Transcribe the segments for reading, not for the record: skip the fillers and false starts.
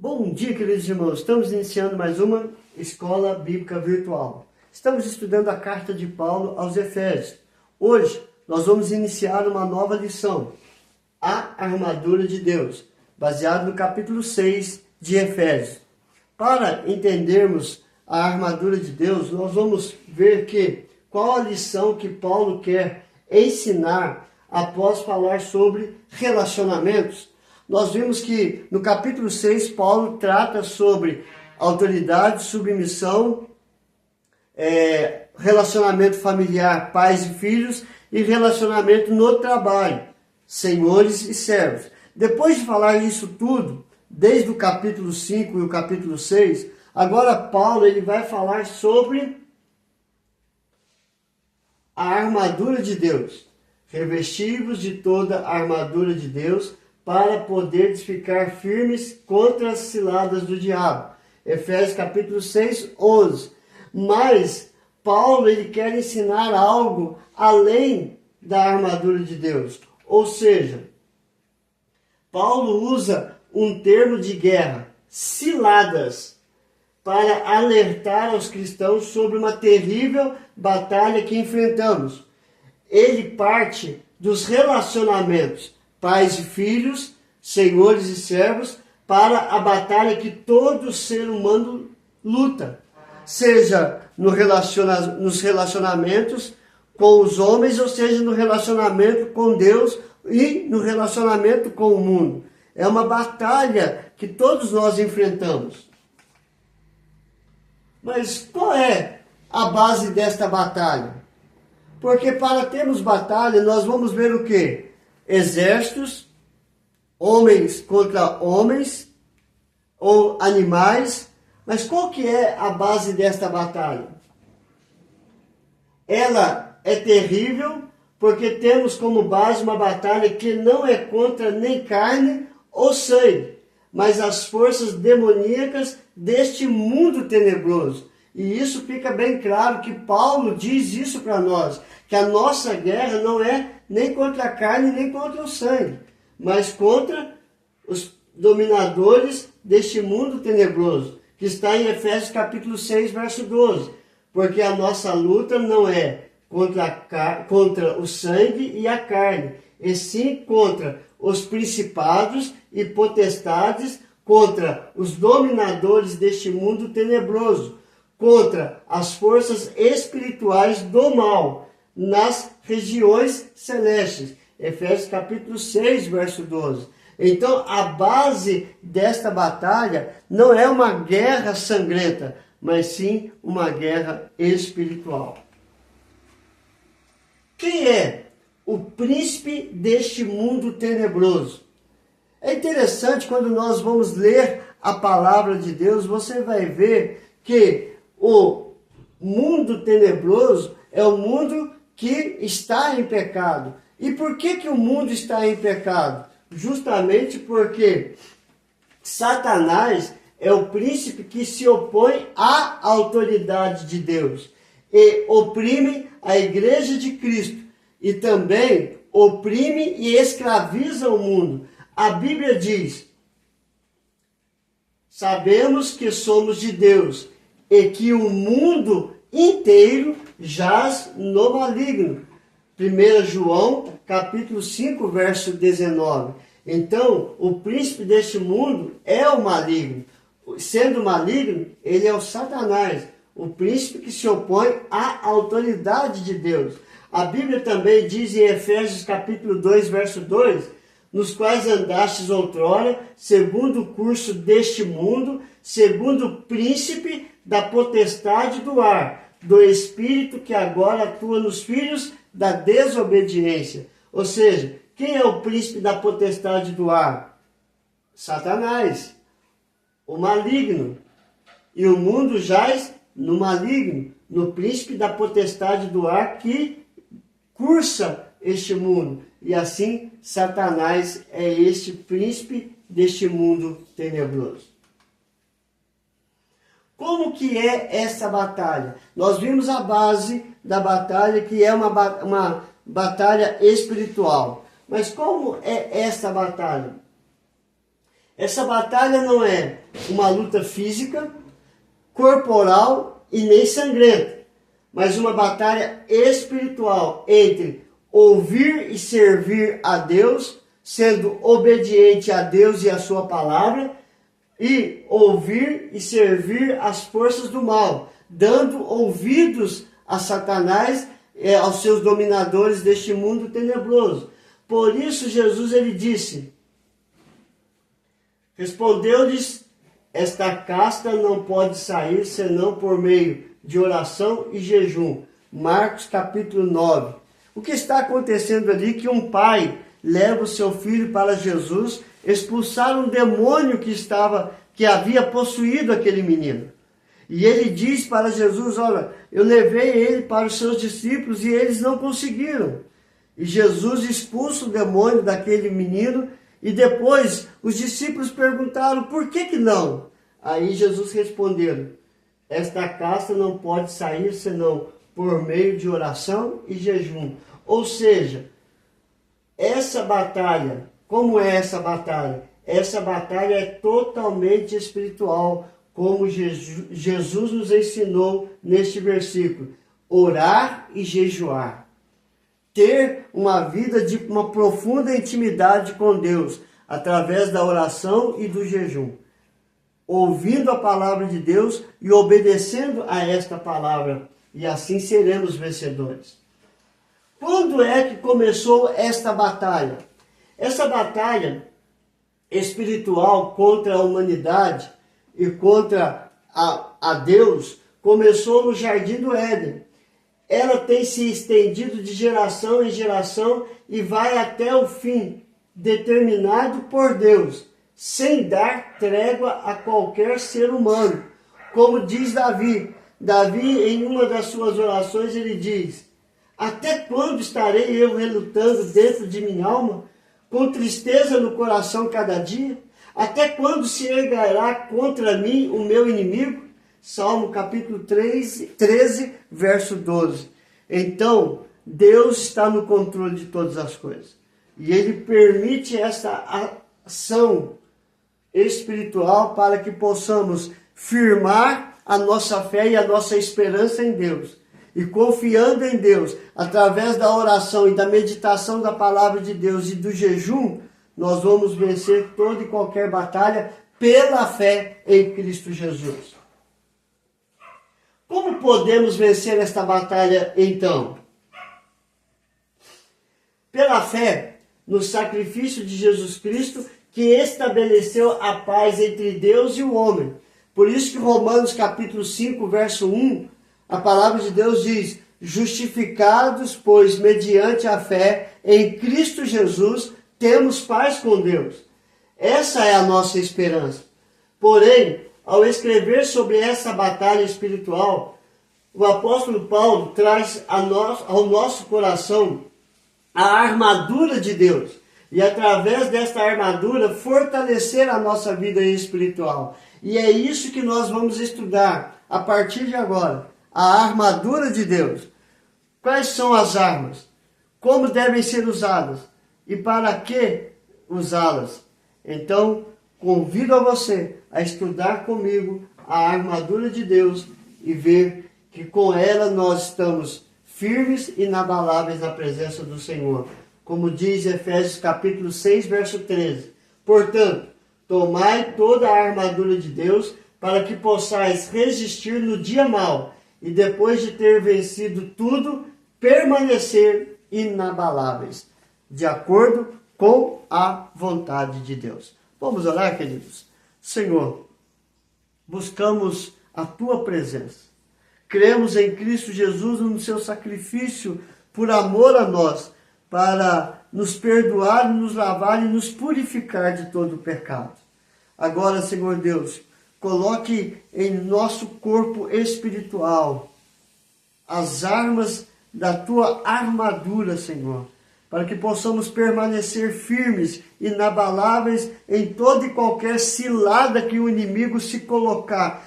Bom dia, queridos irmãos. Estamos iniciando mais uma Escola Bíblica Virtual. Estamos estudando a carta de Paulo aos Efésios. Hoje, nós vamos iniciar uma nova lição, a armadura de Deus, baseado no capítulo 6 de Efésios. Para entendermos a armadura de Deus, nós vamos ver qual a lição que Paulo quer ensinar após falar sobre relacionamentos. Nós vimos que no capítulo 6, Paulo trata sobre autoridade, submissão, relacionamento familiar, pais e filhos, e relacionamento no trabalho, senhores e servos. Depois de falar isso tudo, desde o capítulo 5 e o capítulo 6, agora Paulo ele vai falar sobre a armadura de Deus. Revestivos de toda a armadura de Deus, para poderes ficar firmes contra as ciladas do diabo. Efésios capítulo 6, 11. Mas Paulo ele quer ensinar algo além da armadura de Deus. Ou seja, Paulo usa um termo de guerra, ciladas, para alertar aos cristãos sobre uma terrível batalha que enfrentamos. Ele parte dos relacionamentos, pais e filhos, senhores e servos, para a batalha que todo ser humano luta. Seja nos relacionamentos com os homens, ou seja no relacionamento com Deus e no relacionamento com o mundo. É uma batalha que todos nós enfrentamos. Mas qual é a base desta batalha? Porque para termos batalha, nós vamos ver o quê? Exércitos, homens contra homens, ou animais. Mas qual que é a base desta batalha? Ela é terrível porque temos como base uma batalha que não é contra nem carne ou sangue, mas as forças demoníacas deste mundo tenebroso. E isso fica bem claro que Paulo diz isso para nós, que a nossa guerra não é nem contra a carne, nem contra o sangue, mas contra os dominadores deste mundo tenebroso, que está em Efésios capítulo 6, verso 12. Porque a nossa luta não é contra o sangue e a carne, e sim contra os principados e potestades, contra os dominadores deste mundo tenebroso, contra as forças espirituais do mal nas regiões celestes. Efésios capítulo 6, verso 12. Então, a base desta batalha não é uma guerra sangrenta, mas sim uma guerra espiritual. Quem é o príncipe deste mundo tenebroso? É interessante quando nós vamos ler a palavra de Deus, você vai ver que o mundo tenebroso é o mundo que está em pecado. E por que o mundo está em pecado? Justamente porque Satanás é o príncipe que se opõe à autoridade de Deus e oprime a igreja de Cristo e também oprime e escraviza o mundo. A Bíblia diz: sabemos que somos de Deus e que o mundo inteiro jaz no maligno. 1 João, capítulo 5, verso 19. Então, o príncipe deste mundo é o maligno. Sendo maligno, ele é o Satanás, o príncipe que se opõe à autoridade de Deus. A Bíblia também diz em Efésios, capítulo 2, verso 2, nos quais andastes outrora, segundo o curso deste mundo, segundo o príncipe da potestade do ar, do espírito que agora atua nos filhos da desobediência. Ou seja, quem é o príncipe da potestade do ar? Satanás, o maligno. E o mundo jaz no maligno, no príncipe da potestade do ar que cursa este mundo. E assim, Satanás é este príncipe deste mundo tenebroso. Como que é essa batalha? Nós vimos a base da batalha, que é uma batalha espiritual. Mas como é essa batalha? Essa batalha não é uma luta física, corporal e nem sangrenta, mas uma batalha espiritual entre ouvir e servir a Deus, sendo obediente a Deus e a sua palavra, e ouvir e servir as forças do mal, dando ouvidos a Satanás, aos seus dominadores deste mundo tenebroso. Por isso Jesus ele disse: respondeu-lhes, esta casta não pode sair senão por meio de oração e jejum. Marcos capítulo 9. O que está acontecendo ali é que um pai leva o seu filho para Jesus expulsar um demônio que havia possuído aquele menino. E ele diz para Jesus: olha, eu levei ele para os seus discípulos e eles não conseguiram. E Jesus expulsa o demônio daquele menino e depois os discípulos perguntaram: por que não? Aí Jesus respondeu: esta casta não pode sair senão por meio de oração e jejum. Ou seja, essa batalha, como é essa batalha? Essa batalha é totalmente espiritual, como Jesus nos ensinou neste versículo: orar e jejuar. Ter uma vida de uma profunda intimidade com Deus, através da oração e do jejum. Ouvindo a palavra de Deus e obedecendo a esta palavra, e assim seremos vencedores. Quando é que começou esta batalha? Essa batalha espiritual contra a humanidade e contra a Deus começou no Jardim do Éden. Ela tem se estendido de geração em geração e vai até o fim, determinado por Deus, sem dar trégua a qualquer ser humano. Como diz Davi, em uma das suas orações, ele diz: até quando estarei eu relutando dentro de minha alma, com tristeza no coração cada dia? Até quando se erguerá contra mim o meu inimigo? Salmo capítulo 13, verso 12. Então, Deus está no controle de todas as coisas. E Ele permite essa ação espiritual para que possamos firmar a nossa fé e a nossa esperança em Deus. E confiando em Deus, através da oração e da meditação da palavra de Deus e do jejum, nós vamos vencer toda e qualquer batalha pela fé em Cristo Jesus. Como podemos vencer esta batalha então? Pela fé no sacrifício de Jesus Cristo, que estabeleceu a paz entre Deus e o homem. Por isso que Romanos capítulo 5, verso 1, a palavra de Deus diz: justificados, pois, mediante a fé em Cristo Jesus, temos paz com Deus. Essa é a nossa esperança. Porém, ao escrever sobre essa batalha espiritual, o apóstolo Paulo traz ao nosso coração a armadura de Deus. E através desta armadura, fortalecer a nossa vida espiritual. E é isso que nós vamos estudar a partir de agora. A armadura de Deus. Quais são as armas? Como devem ser usadas? E para que usá-las? Então, convido a você a estudar comigo a armadura de Deus e ver que com ela nós estamos firmes e inabaláveis na presença do Senhor. Como diz Efésios capítulo 6, verso 13. Portanto, tomai toda a armadura de Deus para que possais resistir no dia mau e depois de ter vencido tudo, permanecer inabaláveis, de acordo com a vontade de Deus. Vamos orar, queridos? Senhor, buscamos a Tua presença. Cremos em Cristo Jesus no seu sacrifício por amor a nós, para nos perdoar, nos lavar e nos purificar de todo o pecado. Agora, Senhor Deus, coloque em nosso corpo espiritual as armas da Tua armadura, Senhor, para que possamos permanecer firmes, inabaláveis em toda e qualquer cilada que o inimigo se colocar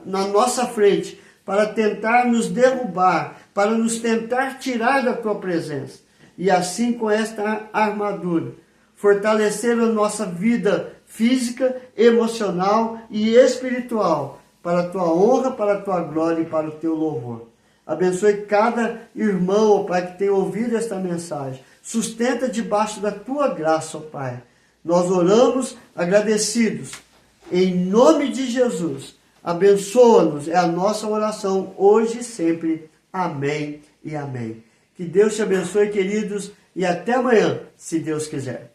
na nossa frente, para tentar nos derrubar, para nos tentar tirar da Tua presença. E assim, com esta armadura, fortalecer a nossa vida física, emocional e espiritual, para a tua honra, para a tua glória e para o teu louvor. Abençoe cada irmão, ó Pai, que tem ouvido esta mensagem. Sustenta debaixo da tua graça, ó Pai. Nós oramos agradecidos. Em nome de Jesus, abençoa-nos. É a nossa oração hoje e sempre. Amém e amém. Que Deus te abençoe, queridos, e até amanhã, se Deus quiser.